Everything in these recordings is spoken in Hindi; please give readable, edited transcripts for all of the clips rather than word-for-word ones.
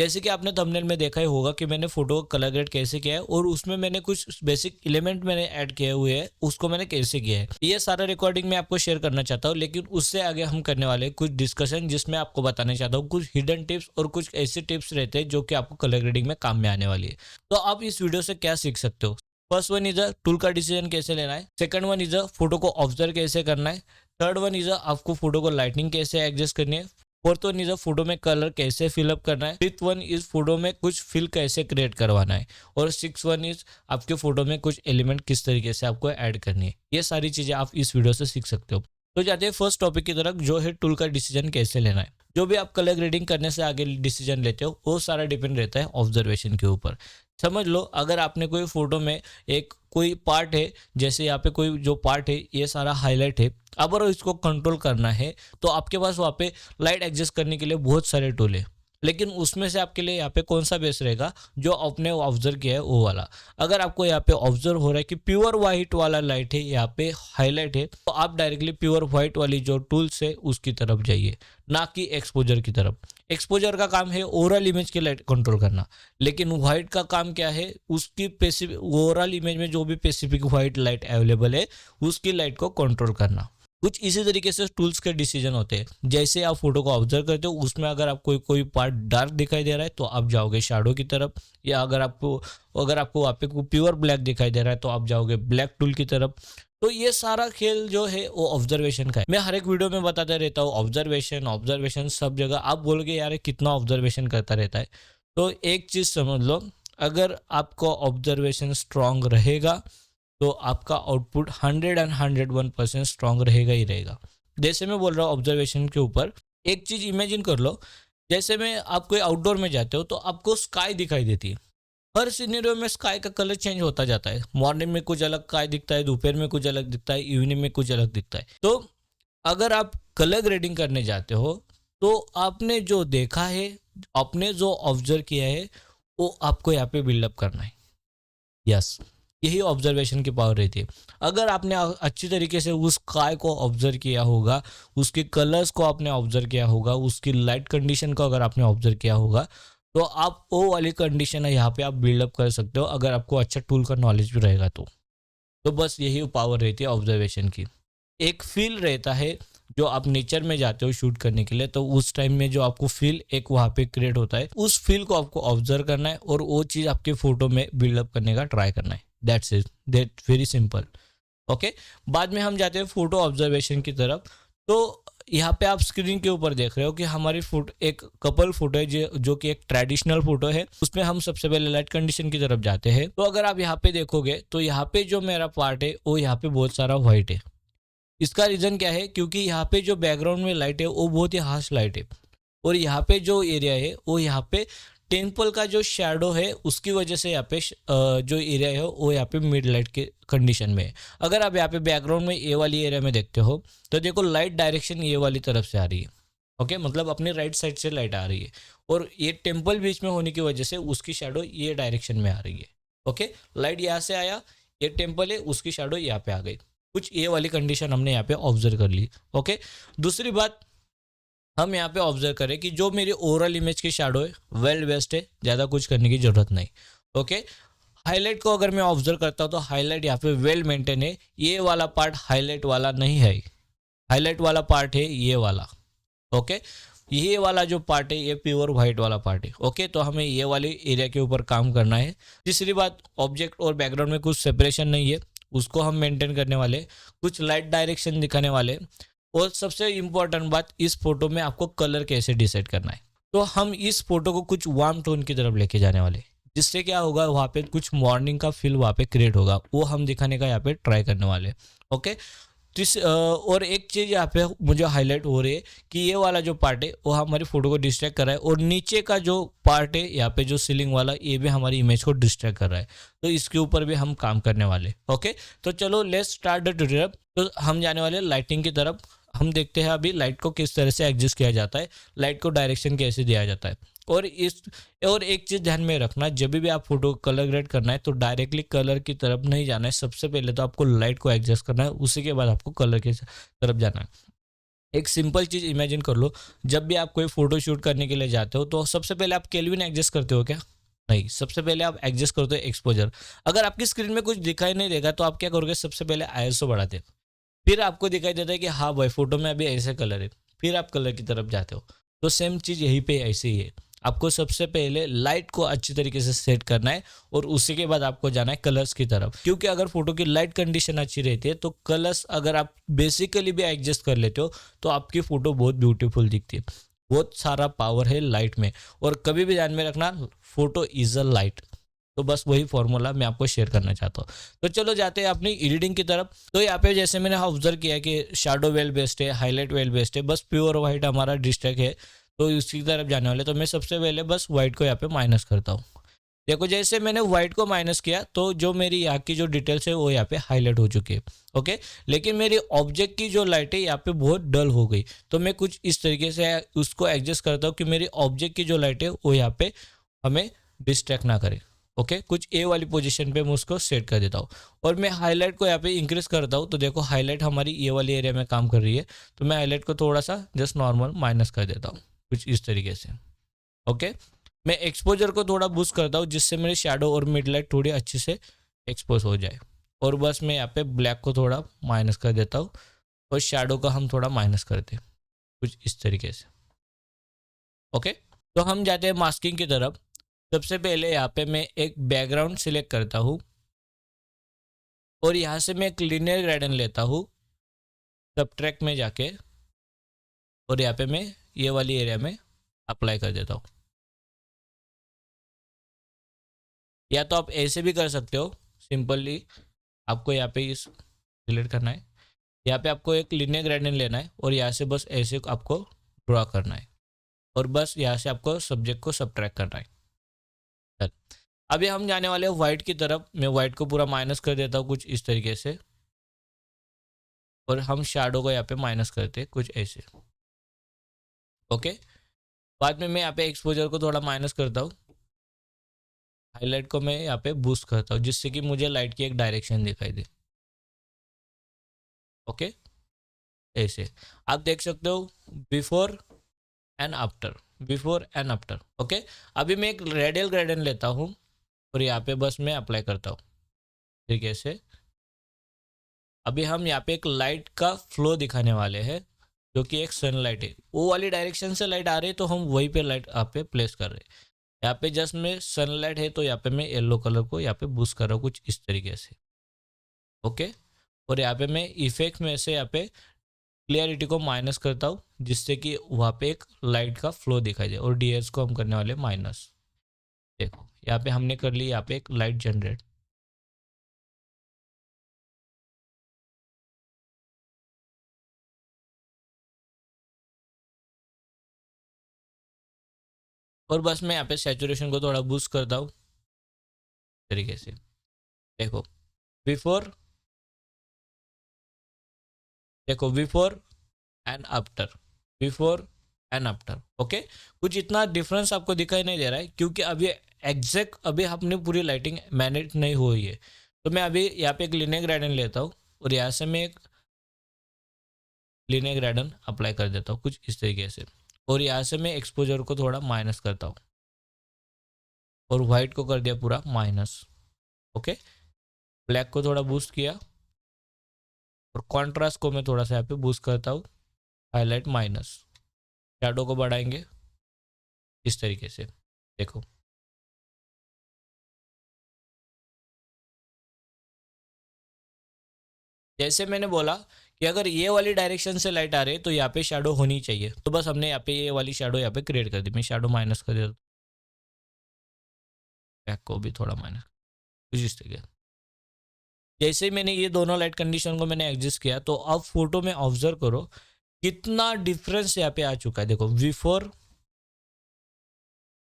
जैसे कि आपने थंबनेल में देखा ही होगा कि मैंने फोटो को कलर ग्रेड कैसे किया है और उसमें मैंने कुछ बेसिक एलिमेंट मैंने ऐड किए हुए हैं, उसको मैंने कैसे किया है। ये सारा रिकॉर्डिंग मैं आपको शेयर करना चाहता हूँ, लेकिन उससे आगे हम करने वाले हैं कुछ डिस्कशन, जिसमें आपको बताना चाहता हूँ कुछ हिडन टिप्स और कुछ ऐसे टिप्स रहते हैं जो कि आपको कलर ग्रेडिंग में काम में आने वाली है। तो आप इस वीडियो से क्या सीख सकते हो? First one is a tool का डिसीजन कैसे लेना है। Second one is a photo को ऑब्जर्व कैसे करना है। थर्ड वन इज अ आपको फोटो को लाइटिंग कैसे एडजस्ट करनी है। फोर्थ वन इज फोटो में कलर कैसे फिलअप करना है। फिफ्थ वन इज फोटो में कुछ फिल कैसे क्रिएट करवाना है। और सिक्स वन इज आपके फोटो में कुछ एलिमेंट किस तरीके से आपको ऐड करनी है। ये सारी चीजें आप इस वीडियो से सीख सकते हो। तो जाते हैं फर्स्ट टॉपिक की तरफ, जो है टूल का डिसीजन कैसे लेना है। जो भी आप कलर ग्रेडिंग करने से आगे डिसीजन लेते हो वो सारा डिपेंड रहता है ऑब्जर्वेशन के ऊपर। समझ लो, अगर आपने कोई फोटो में एक कोई पार्ट है, जैसे यहाँ पे कोई जो पार्ट है ये सारा हाईलाइट है, अगर इसको कंट्रोल करना है तो आपके पास वहाँ पे लाइट एडजस्ट करने के लिए बहुत सारे टूल है, लेकिन उसमें से आपके लिए यहाँ पे कौन सा बेस्ट रहेगा, जो आपने ऑब्जर्व किया है वो वाला। अगर आपको यहाँ पे ऑब्जर्व हो रहा है कि प्योर व्हाइट वाला लाइट है, यहाँ पे हाईलाइट है, तो आप डायरेक्टली प्योर व्हाइट वाली जो टूल्स है उसकी तरफ जाइए, ना कि एक्सपोजर की तरफ। एक्सपोजर का काम है ओवरऑल इमेज की लाइट कंट्रोल करना, लेकिन व्हाइट का काम क्या है, उसकी पेसिफिक ओवरऑल इमेज में जो भी स्पेसिफिक व्हाइट लाइट अवेलेबल है उसकी लाइट को कंट्रोल करना। कुछ इसी तरीके से टूल्स के डिसीजन होते हैं। जैसे आप फोटो को ऑब्जर्व करते हो, उसमें अगर आपको कोई पार्ट डार्क दिखाई दे रहा है तो आप जाओगे शैडो की तरफ, या अगर आपको वहाँ पे प्योर ब्लैक दिखाई दे रहा है तो आप जाओगे ब्लैक टूल की तरफ। तो ये सारा खेल जो है वो ऑब्जर्वेशन का है। मैं हर एक वीडियो में बताता रहता हूँ ऑब्जर्वेशन ऑब्जर्वेशन, सब जगह। आप बोलोगे यार कितना ऑब्जर्वेशन करता रहता है, तो एक चीज समझ लो, अगर आपको ऑब्जर्वेशन स्ट्रांग रहेगा तो आपका आउटपुट 101% स्ट्रांग रहेगा ही रहेगा। जैसे मैं बोल रहा हूँ ऑब्जर्वेशन के ऊपर, एक चीज इमेजिन कर लो, जैसे में आप कोई आउटडोर में जाते हो तो आपको स्काई दिखाई देती है। हर सिनेरियो में स्काई का कलर चेंज होता जाता है। मॉर्निंग में कुछ अलग स्काई दिखता है, दोपहर में कुछ अलग दिखता है, इवनिंग में कुछ अलग दिखता है। तो अगर आप कलर ग्रेडिंग करने जाते हो तो आपने जो देखा है, आपने जो ऑब्जर्व किया है, वो आपको यहाँ पे बिल्डअप करना है। यस, यही ऑब्जर्वेशन की पावर रहती है। अगर आपने अच्छी तरीके से उस स्काई को ऑब्जर्व किया होगा, उसके कलर्स को आपने ऑब्जर्व किया होगा, उसकी लाइट कंडीशन को अगर आपने ऑब्जर्व किया होगा, तो आप वो वाली कंडीशन है यहाँ पे आप बिल्डअप कर सकते हो, अगर आपको अच्छा टूल का नॉलेज भी रहेगा तो बस यही पावर रहती है ऑब्जर्वेशन की। एक फील रहता है, जो आप नेचर में जाते हो शूट करने के लिए, तो उस टाइम में जो आपको फील एक वहाँ पे क्रिएट होता है, उस फील को आपको ऑब्जर्व करना है और वो चीज़ आपके फोटो में बिल्डअप करने का ट्राई करना है। That's it, that very simple. Okay, बाद में हम जाते हैं फोटो ऑब्जर्वेशन की तरफ। तो यहाँ पे आप स्क्रीन के ऊपर देख रहे हो कि हमारी फोटो एक कपल फोटो है, जो कि एक ट्रेडिशनल फोटो है। उसमें हम सबसे पहले लाइट कंडीशन की तरफ जाते हैं। तो अगर आप यहाँ पे देखोगे तो यहाँ पे जो मेरा पार्ट है वो यहाँ पे बहुत सारा व्हाइट है। इसका रीज़न क्या है, क्योंकि यहाँ पे जो बैकग्राउंड में लाइट है वो बहुत ही हार्श लाइट है, और यहाँ पे जो एरिया है वो यहाँ पे टेम्पल का जो शैडो है उसकी वजह से यहाँ पे जो एरिया है वो यहाँ पे मिड लाइट के कंडीशन में है। अगर आप यहाँ पे बैकग्राउंड में ये वाली एरिया में देखते हो तो देखो लाइट डायरेक्शन ये वाली तरफ से आ रही है। ओके, मतलब अपनी राइट साइड से लाइट आ रही है, और ये टेम्पल बीच में होने की वजह से उसकी शैडो ये डायरेक्शन में आ रही है। ओके, लाइट यहाँ से आया, ये टेम्पल है, उसकी शैडो यहाँ पे आ गई। कुछ ये वाली कंडीशन हमने यहाँ पे ऑब्जर्व कर ली। ओके, दूसरी बात हम यहाँ पे ऑब्जर्व करें कि जो मेरी ओवरऑल इमेज की शैडो है वेल वेस्ट है, ज़्यादा कुछ करने की ज़रूरत नहीं। ओके, हाईलाइट को अगर मैं ऑब्जर्व करता हूँ तो हाईलाइट यहाँ पे वेल मेंटेन है। ये वाला पार्ट हाईलाइट वाला नहीं है, हाईलाइट वाला पार्ट है ये वाला। ओके, ये वाला जो पार्ट है ये प्योर व्हाइट वाला पार्ट है। ओके, तो हमें ये वाले एरिया के ऊपर काम करना है। तीसरी बात, ऑब्जेक्ट और बैकग्राउंड में कुछ सेपरेशन नहीं है, उसको हम मेंटेन करने वाले, कुछ लाइट डायरेक्शन दिखाने वाले। और सबसे इम्पोर्टेंट बात, इस फोटो में आपको कलर कैसे डिसाइड करना है। तो हम इस फोटो को कुछ वार्म टोन की तरफ लेके जाने वाले, जिससे क्या होगा, वहाँ पे कुछ मॉर्निंग का फील वहाँ पे क्रिएट होगा, वो हम दिखाने का यहाँ पे ट्राई करने वाले। ओके, और एक चीज़ यहाँ पे मुझे हाईलाइट हो रही है कि ये वाला जो पार्ट है वो हमारी फोटो को डिस्ट्रैक्ट कर रहा है, और नीचे का जो पार्ट है यहाँ पे जो सीलिंग वाला, ये भी हमारी इमेज को डिस्ट्रैक्ट कर रहा है। तो इसके ऊपर भी हम काम करने वाले। ओके, तो चलो लेट्स स्टार्ट द ट्यूटोरियल। तो हम जाने वाले लाइटिंग की तरफ। हम देखते हैं अभी लाइट को किस तरह से एडजस्ट किया जाता है, लाइट को डायरेक्शन कैसे दिया जाता है। और एक चीज़ ध्यान में रखना, जब भी आप फोटो कलर ग्रेड करना है तो डायरेक्टली कलर की तरफ नहीं जाना है। सबसे पहले तो आपको लाइट को एडजस्ट करना है, उसी के बाद आपको कलर की तरफ जाना है। एक सिंपल चीज़ इमेजिन कर लो, जब भी आप कोई फोटो शूट करने के लिए जाते हो तो सबसे पहले आप केल्विन एडजस्ट करते हो क्या? नहीं, सबसे पहले आप एडजस्ट करते हो एक्सपोजर। अगर आपकी स्क्रीन में कुछ दिखाई नहीं देगा तो आप क्या करोगे, सबसे पहले आईएसओ बढ़ाते हो। फिर आपको दिखाई देता है कि हाँ भाई फोटो में अभी ऐसे कलर है, फिर आप कलर की तरफ जाते हो। तो सेम चीज़ यहीं पे ऐसे ही है। आपको सबसे पहले लाइट को अच्छी तरीके से सेट करना है और उसी के बाद आपको जाना है कलर्स की तरफ, क्योंकि अगर फोटो की लाइट कंडीशन अच्छी रहती है तो कलर्स अगर आप बेसिकली भी एडजस्ट कर लेते हो तो आपकी फोटो बहुत ब्यूटीफुल दिखती है। बहुत सारा पावर है लाइट में, और कभी भी ध्यान में रखना, फोटो इज अ लाइट। तो बस वही फॉर्मूला मैं आपको शेयर करना चाहता हूँ। तो चलो जाते हैं अपनी एडिटिंग की तरफ। तो यहाँ पे जैसे मैंने ऑब्जर्व किया कि शैडो वेल बेस्ड है, हाईलाइट वेल बेस्ड है, बस प्योर वाइट हमारा डिस्ट्रैक्ट है, तो उसकी तरफ जाने वाले। तो मैं सबसे पहले बस वाइट को यहाँ पे माइनस करता हूँ। देखो जैसे मैंने व्हाइट को माइनस किया तो जो मेरी यहाँ की जो डिटेल्स है वो यहाँ पे हाईलाइट हो चुकी है। ओके, लेकिन मेरी ऑब्जेक्ट की जो लाइट है यहाँ पे बहुत डल हो गई, तो मैं कुछ इस तरीके से उसको एडजस्ट करता हूँ कि मेरी ऑब्जेक्ट की जो लाइट है वो यहाँ पे हमें डिस्ट्रैक्ट ना करे। ओके, कुछ ए वाली पोजीशन पे मैं उसको सेट कर देता हूँ, और मैं हाईलाइट को यहाँ पे इंक्रीज करता हूँ। तो देखो हाईलाइट हमारी ये वाली एरिया में काम कर रही है, तो मैं हाईलाइट को थोड़ा सा जस्ट नॉर्मल माइनस कर देता हूँ, कुछ इस तरीके से। ओके, मैं एक्सपोजर को थोड़ा बूस्ट करता हूँ जिससे मेरी शैडो और मिड लाइट थोड़ी अच्छे से एक्सपोज हो जाए। और बस मैं यहाँ पे ब्लैक को थोड़ा माइनस कर देता हूँ और शैडो का हम थोड़ा माइनस करते हैं, कुछ इस तरीके से। ओके, तो हम जाते हैं मास्किंग की तरफ। सबसे पहले यहाँ पे मैं एक बैकग्राउंड सिलेक्ट करता हूँ और यहाँ से मैं एक लीनियर ग्रेडियंट लेता हूँ सबट्रैक्ट में जाके, और यहाँ पे मैं ये वाली एरिया में अप्लाई कर देता हूँ। या तो आप ऐसे भी कर सकते हो सिंपली, आपको यहाँ पे इस डिलीट करना है, यहाँ पे आपको एक लीनियर ग्रेडियंट लेना है और यहाँ से बस ऐसे आपको ड्रॉ करना है, और बस यहाँ से आपको सब्जेक्ट को सबट्रैक्ट करना है। चल, अभी हम जाने वाले हैं व्हाइट की तरफ। मैं व्हाइट को पूरा माइनस कर देता हूँ कुछ इस तरीके से, और हम शैडो को यहाँ पे माइनस करते हैं कुछ ऐसे। ओके, बाद में मैं यहाँ पे एक्सपोजर को थोड़ा माइनस करता हूँ, हाईलाइट को मैं यहाँ पे बूस्ट करता हूँ जिससे कि मुझे लाइट की एक डायरेक्शन दिखाई दे। ओके, ऐसे आप देख सकते हो before and after, before and after. Okay, अभी मैं एक रेडियल ग्रेडियंट लेता हूँ और यहाँ पे बस मैं अप्लाई करता हूँ ठीक है से। अभी हम यहाँ पे एक लाइट का फ्लो दिखाने वाले हैं जो कि एक सनलाइट है, वो वाली डायरेक्शन से लाइट आ रही है तो हम वहीं पे लाइट यहाँ पे प्लेस कर रहे हैं। यहाँ पे जस्ट में सनलाइट है तो यहाँ पे मैं येलो कलर को यहाँ पे बूस्ट कर रहा हूँ कुछ इस तरीके से। ओके, और यहाँ पे मैं इफेक्ट में से यहाँ पे क्लियरिटी को माइनस करता हूँ जिससे कि वहाँ पे एक लाइट का फ्लो दिखाई दे, और डीएस को हम करने वाले माइनस। देखो यहाँ पे हमने कर ली यहाँ पे एक लाइट जनरेट। और बस मैं यहाँ पे सैचुरेशन को थोड़ा बूस्ट करता हूँ तरीके से। देखो बिफोर, देखो before and after, before and after. Okay, कुछ इतना डिफरेंस आपको दिखाई नहीं दे रहा है क्योंकि अभी एग्जैक्ट अभी अपनी पूरी लाइटिंग मैनेज नहीं हुई है। तो मैं अभी यहाँ पे एक लीनियर ग्रेडियंट लेता हूँ और यहाँ से मैं एक लीनियर ग्रेडियंट अप्लाई कर देता हूँ कुछ इस तरीके से, और यहाँ से मैं एक्सपोजर को थोड़ा माइनस करता हूँ और वाइट को कर दिया पूरा माइनस। ओके, ब्लैक को थोड़ा बूस्ट किया और कॉन्ट्रास्ट को मैं थोड़ा सा यहाँ पे बूस्ट करता हूँ, हाईलाइट माइनस। शैडो को बढ़ाएंगे इस तरीके से। देखो जैसे मैंने बोला कि अगर ये वाली डायरेक्शन से लाइट आ रही है तो यहाँ पे शैडो होनी चाहिए, तो बस हमने यहाँ पे ये वाली शैडो यहाँ पे क्रिएट कर दी। मैं शैडो माइनस कर देता हूँ, बैक को भी थोड़ा माइनस कुछ इस तरीके। जैसे ही मैंने ये दोनों लाइट कंडीशन को मैंने एडजस्ट किया तो अब फोटो में ऑब्जर्व करो कितना डिफरेंस यहाँ पे आ चुका है। देखो बिफोर,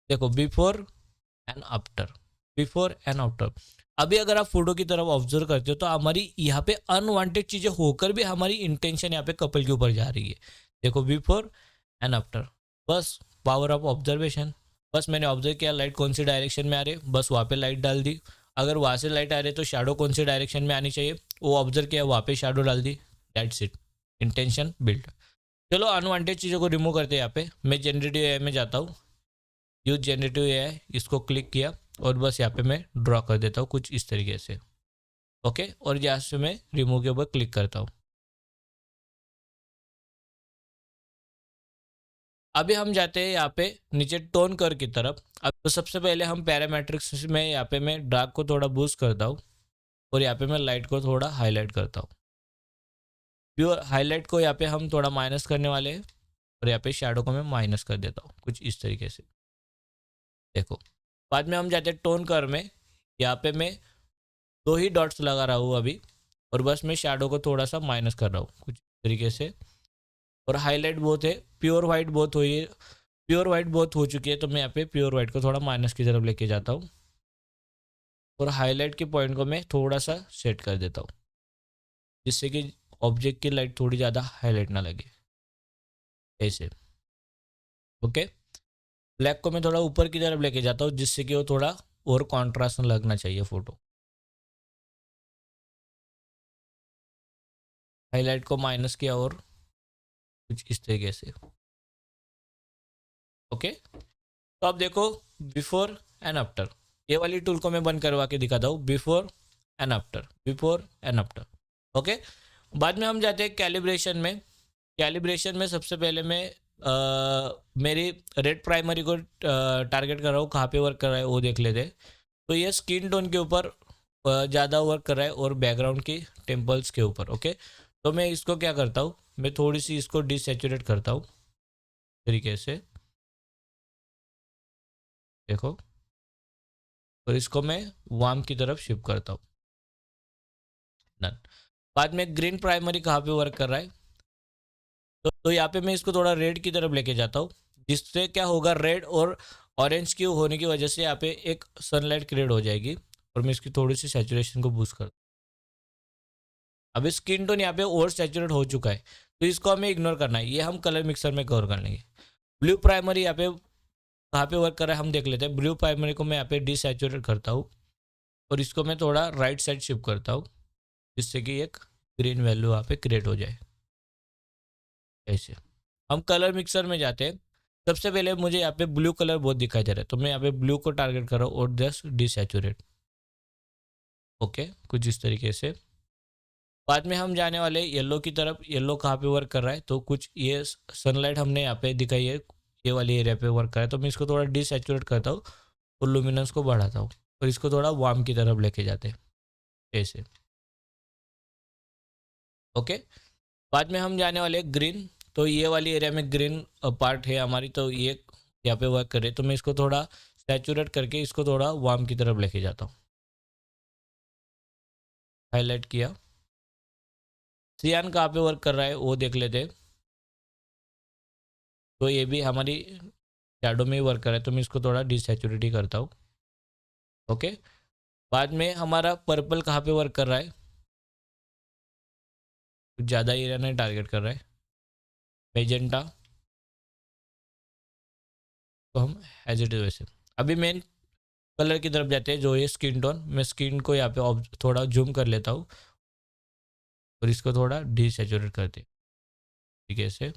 देखो before and after, before and after. अभी अगर आप फोटो की तरफ ऑब्जर्व करते हो तो हमारी यहाँ पे अनवांटेड चीजें होकर भी हमारी इंटेंशन यहाँ पे कपल के ऊपर जा रही है। देखो बिफोर एंड आफ्टर, बस पावर ऑफ ऑब्जर्वेशन। बस मैंने ऑब्जर्व किया लाइट कौन सी डायरेक्शन में आ रही है, बस वहाँ पे लाइट डाल दी। अगर वहाँ से लाइट आ रही है तो शैडो कौन सी डायरेक्शन में आनी चाहिए वो ऑब्जर्व किया, वहाँ पे शैडो डाल दी। That's it, intention build. चलो अनवांटेड चीज़ों को रिमूव करते हैं। यहाँ पे मैं जनरेटिव एआई में जाता हूँ, यूज जनरेटिव एआई, इसको क्लिक किया और बस यहाँ पे मैं ड्रॉ कर देता हूँ कुछ इस तरीके से। ओके, और यहाँ से मैं रिमूव के ऊपर क्लिक करता हूँ। अभी हम जाते हैं यहाँ पे नीचे टोन कर की तरफ। अब तो सबसे पहले हम पैरामेट्रिक्स में यहाँ पे मैं डार्क को थोड़ा बूस्ट करता हूँ और यहाँ पे मैं लाइट को थोड़ा हाईलाइट करता हूँ। प्योर हाईलाइट को यहाँ पे हम थोड़ा माइनस करने वाले हैं और यहाँ पे शैडो को मैं माइनस कर देता हूँ कुछ इस तरीके से। देखो, बाद में हम जाते हैं टोन कर में। यहाँ पे मैं 2 ही डॉट्स लगा रहा हूँ अभी और बस मैं शैडो को थोड़ा सा माइनस कर रहा हूँ कुछ इस तरीके से। और हाईलाइट बहुत है, प्योर वाइट बहुत हुई है, प्योर वाइट बहुत हो चुकी है, तो मैं यहाँ पे प्योर वाइट को थोड़ा माइनस की तरफ लेके जाता हूँ और हाईलाइट के पॉइंट को मैं थोड़ा सा सेट कर देता हूँ जिससे कि ऑब्जेक्ट की लाइट थोड़ी ज़्यादा हाईलाइट ना लगे, ऐसे। ओके, ब्लैक को मैं थोड़ा ऊपर की तरफ लेके जाता हूँ जिससे कि वो थोड़ा और कॉन्ट्रास्ट लगना चाहिए फोटो। हाईलाइट को माइनस किया और कुछ इस तरीके से। ओके, तो अब देखो बिफोर एंड आफ्टर, ये वाली टूल को मैं बंद करवा के दिखाता हूँ। Before and after, before and after. Okay, बाद में हम जाते हैं कैलिब्रेशन में। कैलिब्रेशन में सबसे पहले मैं मेरी रेड प्राइमरी को टारगेट कर रहा हूँ, कहाँ पे वर्क कर रहा है वो देख लेते हैं। तो ये स्किन टोन के ऊपर ज़्यादा वर्क कर रहा है और बैकग्राउंड की टेम्पल्स के ऊपर। ओके, तो मैं इसको क्या करता हूँ, मैं थोड़ी सी इसको डिसैचुरेट करता हूँ तरीके से, देखो। और इसको मैं वार्म की तरफ शिफ्ट करता हूँ। डन। बाद में ग्रीन प्राइमरी कहाँ पे वर्क कर रहा है, तो यहाँ पे मैं इसको थोड़ा रेड की तरफ लेके जाता हूँ जिससे क्या होगा, रेड और ऑरेंज की होने की वजह से यहाँ पे एक सनलाइट क्रिएट हो जाएगी और मैं इसकी थोड़ी सी सैचुरेशन को बूस्ट कर। अभी स्किन टोन यहाँ पे और सैचुरेट हो चुका है तो इसको हमें इग्नोर करना है, ये हम कलर मिक्सर में कवर कर लेंगे। ब्लू प्राइमरी यहाँ पे कहाँ पे वर्क कर रहा है हम देख लेते हैं। ब्लू प्राइमरी को मैं यहाँ पे डिसैचुरेट करता हूँ और इसको मैं थोड़ा राइट साइड शिफ्ट करता हूँ जिससे कि एक ग्रीन वैल्यू यहाँ पे क्रिएट हो जाए, ऐसे। हम कलर मिक्सर में जाते हैं। सबसे पहले मुझे यहाँ पे ब्लू कलर बहुत दिखाई दे रहा है तो मैं यहाँ पे ब्लू को टारगेट कर रहा हूँ और जस्ट डिसैचुरेट। ओके, कुछ इस तरीके से। बाद में हम जाने वाले येलो की तरफ। येलो कहाँ पे वर्क कर रहा है, तो कुछ ये सनलाइट हमने यहाँ पे दिखाई है, ये वाली एरिया पे वर्क कर रहा है, तो मैं इसको थोड़ा डिसैचुरेट करता हूँ और लुमिनेंस को बढ़ाता हूँ और इसको थोड़ा वार्म की तरफ लेके जाते हैं, ऐसे। ओके, बाद में हम जाने वाले ग्रीन। तो ये वाली एरिया में ग्रीन पार्ट है हमारी, तो ये यहाँ पे वर्क करे, तो मैं इसको थोड़ा सैचुरेट करके इसको थोड़ा वार्म की तरफ लेके जाता हूँ। हाईलाइट किया। सियान कहाँ पे वर्क कर रहा है वो देख लेते हैं। तो ये भी हमारी शैडो में ही वर्क कर रहा है तो मैं इसको थोड़ा डिसैचुरेट ही करता हूँ। ओके, बाद में हमारा पर्पल कहाँ पे वर्क कर रहा है, कुछ ज़्यादा एरिया नहीं टारगेट कर रहा है। मेजेंटा तो हम एज इट इज वैसे। अभी मेन कलर की तरफ जाते हैं जो ये स्किन टोन। मैं स्किन को यहाँ पे थोड़ा जूम कर लेता हूँ और इसको थोड़ा डिसैचुरेट करते हैं, ठीक है, ऐसे।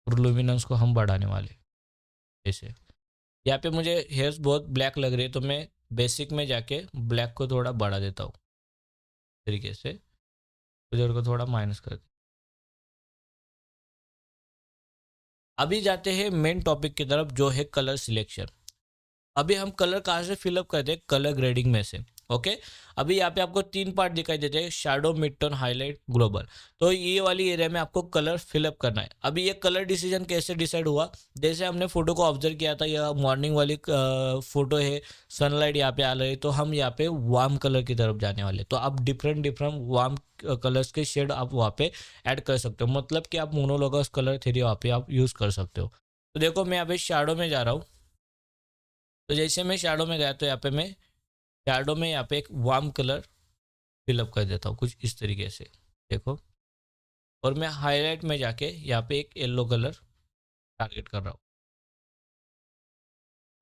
और लुमिनेंस को हम बढ़ाने वाले हैं, ऐसे। यहाँ पे मुझे हेयर्स बहुत ब्लैक लग रही है तो मैं बेसिक में जाके ब्लैक को थोड़ा बढ़ा देता हूँ तरीके से, उधर को थोड़ा माइनस कर दे। अभी जाते हैं मेन टॉपिक की तरफ जो है कलर सिलेक्शन। अभी हम कलर कहाँ से फिलअप करते हैं, कलर ग्रेडिंग में से। ओके, अभी यहाँ पे आपको 3 पार्ट दिखाई देते हैं, shadow, mid tone, highlight, global. तो ये वाली एरिया में आपको कलर फिलअप करना है। अभी ये कलर डिसीजन कैसे डिसाइड हुआ, जैसे हमने फोटो को ऑब्जर्व किया था, यह मॉर्निंग वाली फोटो है, सनलाइट यहाँ पे आ रही है, तो हम यहाँ पे वार्म कलर की तरफ जाने वाले। तो आप डिफरेंट डिफरेंट वार्म कलर्स के शेड आप वहाँ पे ऐड कर सकते हो, मतलब कि आप मोनोलोगस कलर थ्योरी वहाँ पे आप यूज़ कर सकते हो। तो देखो मैं यहाँ पे शैडो में जा रहा हूँ, तो जैसे मैं शैडो में गया तो यहाँ पे मैं शैडो में यहाँ पे एक वार्म कलर फिलअप कर देता हूँ कुछ इस तरीके से, देखो। और मैं हाईलाइट में जाके यहाँ पे एक येलो कलर टारगेट कर रहा हूँ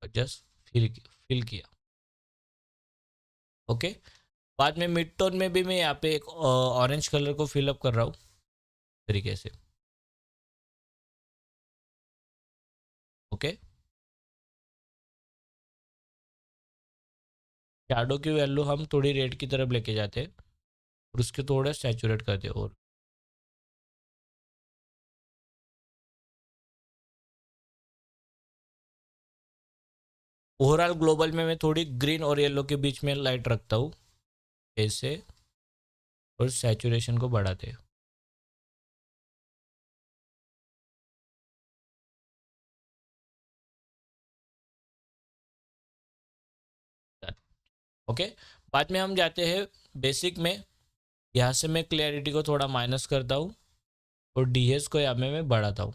और जस्ट फिल किया। ओके, बाद में मिड टोन में भी मैं यहाँ पे एक ऑरेंज कलर को फिलअप कर रहा हूँ तरीके से। ओके, शैडो की वैल्यू हम थोड़ी रेड की तरफ लेके जाते हैं और उसके थोड़ा सैचुरेट करते हैं। और ओवरऑल ग्लोबल में मैं थोड़ी ग्रीन और येलो के बीच में लाइट रखता हूँ ऐसे, और सैचुरेशन को बढ़ाते हैं। ओके, बाद में हम जाते हैं बेसिक में। यहाँ से मैं क्लैरिटी को थोड़ा माइनस करता हूँ और डीएस को यहाँ में मैं बढ़ाता हूँ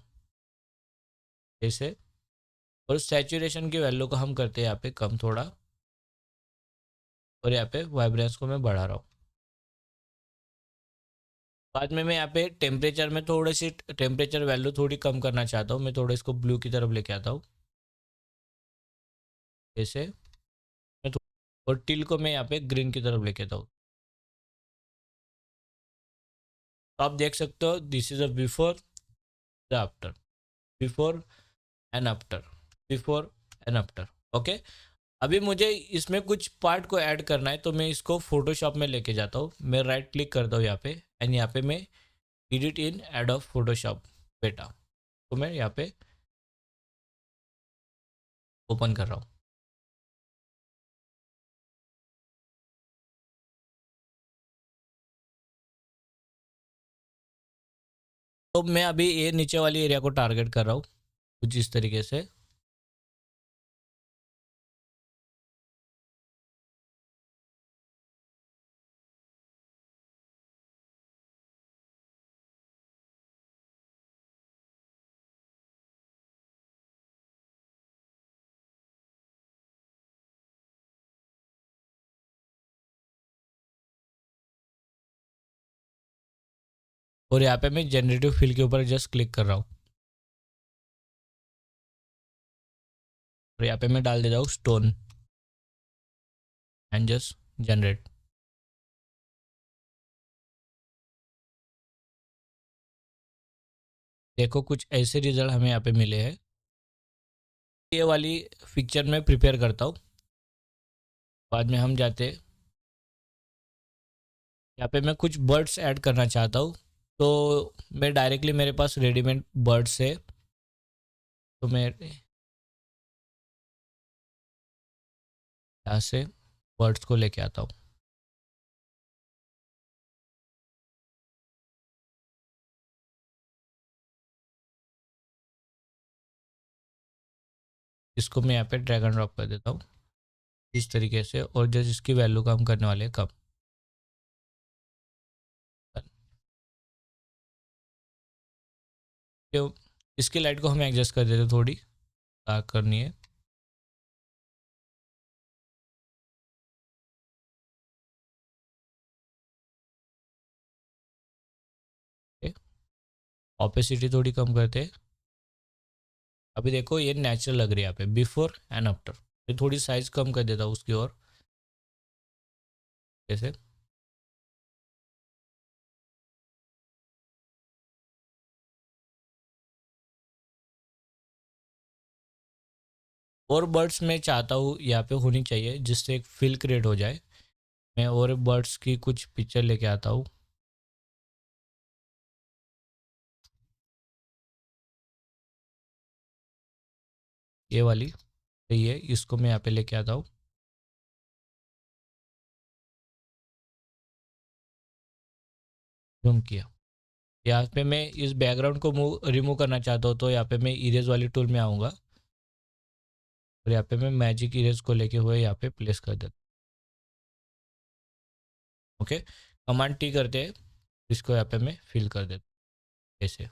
ऐसे, और सैचुरेशन की वैल्यू को हम करते हैं यहाँ पे कम थोड़ा, और यहाँ पे वाइब्रेंस को मैं बढ़ा रहा हूँ। बाद में मैं यहाँ पे टेम्परेचर में थोड़ी सी टेम्परेचर वैल्यू थोड़ी कम करना चाहता हूँ। मैं थोड़ा इसको ब्लू की तरफ लेके आता हूँ ऐसे, और टिल को मैं यहाँ पे ग्रीन की तरफ लेके आता हूँ। तो आप देख सकते हो this is a before the after, before and after, before and after. Okay, अभी मुझे इसमें कुछ पार्ट को ऐड करना है, तो मैं इसको फोटोशॉप में लेके जाता हूँ। मैं राइट क्लिक करता हूँ यहाँ पे, एंड यहाँ पे मैं edit in ad of Photoshop बेटा, तो मैं यहाँ पे ओपन कर रहा हूँ। तो मैं अभी ये नीचे वाली एरिया को टारगेट कर रहा हूँ कुछ इस तरीके से। और यहाँ पे मैं जनरेटिव फिल के ऊपर जस्ट क्लिक कर रहा हूँ, और यहाँ पे मैं डाल देता हूँ स्टोन एंड जस्ट जनरेट। देखो कुछ ऐसे रिजल्ट हमें यहाँ पे मिले हैं। ये वाली पिक्चर में प्रिपेयर करता हूँ। बाद में हम जाते, यहाँ पे मैं कुछ बर्ड्स ऐड करना चाहता हूँ। तो मैं डायरेक्टली, मेरे पास रेडीमेड बर्ड्स है, तो मैं यहाँ से बर्ड्स को लेके आता हूँ। इसको मैं यहाँ पे ड्रैग एंड ड्रॉप कर देता हूँ इस तरीके से, और जस्ट इसकी वैल्यू का हम करने वाले हैं कम। तो इसकी लाइट को हमें एडजस्ट कर देते, थोड़ी डार्क करनी है। ऑपेसिटी थोड़ी कम करते हैं। अभी देखो ये नेचुरल लग रही है यहाँ पे, बिफोर एंड आफ्टर। ये थोड़ी साइज कम कर देता हूँ उसकी, और जैसे और बर्ड्स मैं चाहता हूँ यहाँ पे होनी चाहिए, जिससे एक फील क्रिएट हो जाए। मैं और बर्ड्स की कुछ पिक्चर लेके आता हूँ, ये वाली सही है, इसको मैं यहाँ पे लेके आता हूँ। जूम किया, यहाँ पे मैं इस बैकग्राउंड को रिमूव करना चाहता हूँ, तो यहाँ पे मैं इरेज वाली टूल में आऊँगा, और यहाँ पे मैं मैजिक इरेज को लेके हुए यहाँ पे प्लेस कर देता हूँ। ओके, कमांड टी करते हैं, इसको यहाँ पे मैं फिल कर देता हूँ ऐसे।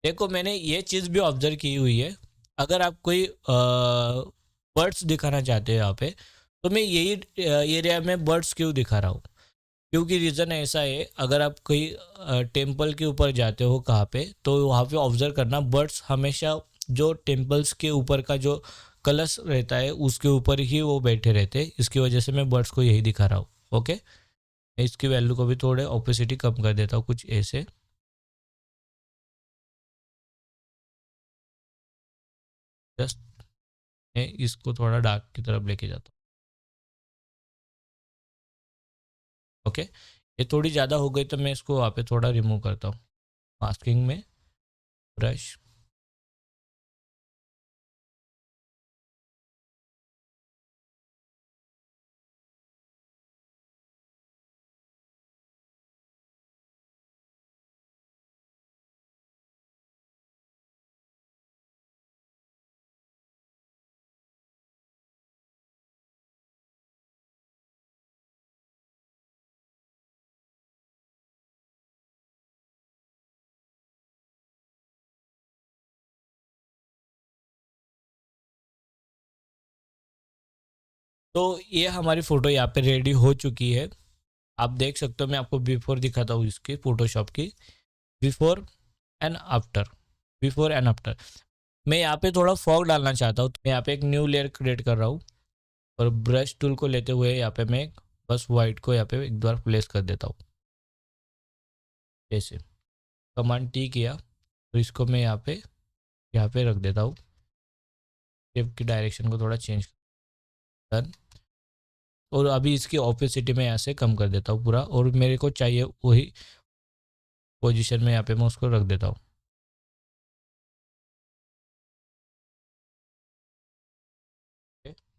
देखो मैंने ये चीज़ भी ऑब्जर्व की हुई है, अगर आप कोई बर्ड्स दिखाना चाहते हो यहाँ पे, तो मैं यही एरिया में बर्ड्स क्यों दिखा रहा हूँ, क्योंकि रीज़न ऐसा है, अगर आप कोई टेम्पल के ऊपर जाते हो कहाँ पे, तो वहाँ पे ऑब्जर्व करना, बर्ड्स हमेशा जो टेम्पल्स के ऊपर का जो कलश रहता है उसके ऊपर ही वो बैठे रहते हैं। इसकी वजह से मैं बर्ड्स को यही दिखा रहा हूँ। ओके, इसकी वैल्यू को भी थोड़े ऑपोसिटी कम कर देता हूँ कुछ ऐसे। जस्ट मैं इसको थोड़ा डार्क की तरफ लेके जाता हूँ। ओके, ये थोड़ी ज़्यादा हो गई तो मैं इसको वहाँ पे थोड़ा रिमूव करता हूँ। मास्किंग में ब्रश, तो ये हमारी फ़ोटो यहाँ पे रेडी हो चुकी है। आप देख सकते हो, मैं आपको बिफोर दिखाता हूँ इसकी फ़ोटोशॉप की, before and after, before and after. मैं यहाँ पे थोड़ा फॉग डालना चाहता हूँ, तो मैं यहाँ पे एक न्यू लेयर क्रिएट कर रहा हूँ और ब्रश टूल को लेते हुए यहाँ पे मैं बस वाइट को यहाँ पे एक बार प्लेस कर देता हूँ। जैसे कमांड टी किया तो इसको मैं यहाँ पे रख देता हूँ। शेप की डायरेक्शन को थोड़ा चेंज, डन। और अभी इसकी ऑपोसिटी में यहाँ से कम कर देता हूँ पूरा, और मेरे को चाहिए वही पोजीशन में यहाँ पे मैं उसको रख देता हूँ।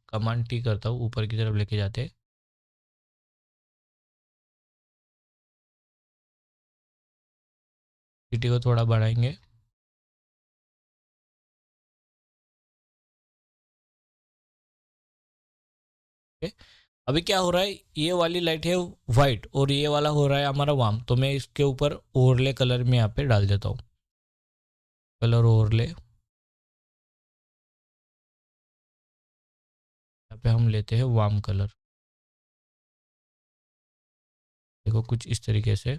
कमांड टी करता हूँ, ऊपर की तरफ लेके जाते हैं। सिटी को थोड़ा बढ़ाएंगे। ओके, अभी क्या हो रहा है, ये वाली लाइट है वाइट और ये वाला हो रहा है हमारा वार्म, तो मैं इसके ऊपर ओवरले कलर में यहाँ पे डाल देता हूँ। कलर ओवरले, यहाँ पे हम लेते हैं वार्म कलर। देखो कुछ इस तरीके से।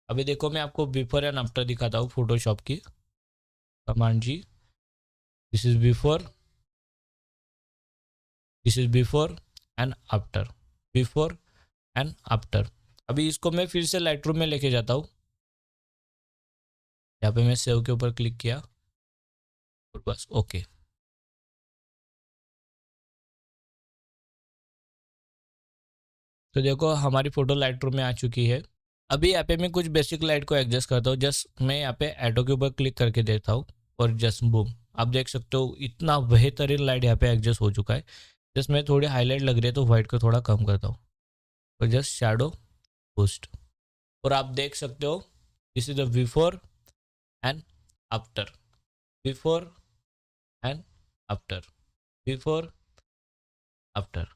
अभी देखो मैं आपको बिफोर एंड आफ्टर दिखाता हूँ फोटोशॉप की। Command G, this is before, this is before and after, before and after. अभी इसको मैं फिर से लाइट रूम में लेके जाता हूँ। यहाँ पे मैं सेव के ऊपर क्लिक किया और बस ओके। तो देखो हमारी फोटो लाइट रूम में आ चुकी है। अभी यहाँ पे मैं कुछ बेसिक लाइट को एडजस्ट करता हूँ। जस्ट मैं यहाँ पे एडो के ऊपर क्लिक करके देता हूँ और जस्ट बूम, आप देख सकते हो इतना बेहतरीन लाइट यहाँ पे एडजस्ट हो चुका है। जस्ट मैं थोड़ी हाईलाइट लग रही है तो वाइट को थोड़ा कम करता हूँ और जस्ट शैडो बूस्ट, और आप देख सकते हो this is the before and after, before and after, before after.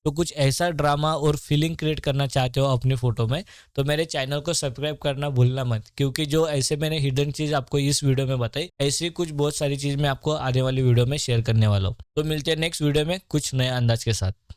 तो कुछ ऐसा ड्रामा और फीलिंग क्रिएट करना चाहते हो अपनी फ़ोटो में, तो मेरे चैनल को सब्सक्राइब करना भूलना मत, क्योंकि जो ऐसे मैंने हिडन चीज़ आपको इस वीडियो में बताई, ऐसी कुछ बहुत सारी चीज़ मैं आपको आने वाली वीडियो में शेयर करने वाला हूँ। तो मिलते हैं नेक्स्ट वीडियो में कुछ नए अंदाज के साथ।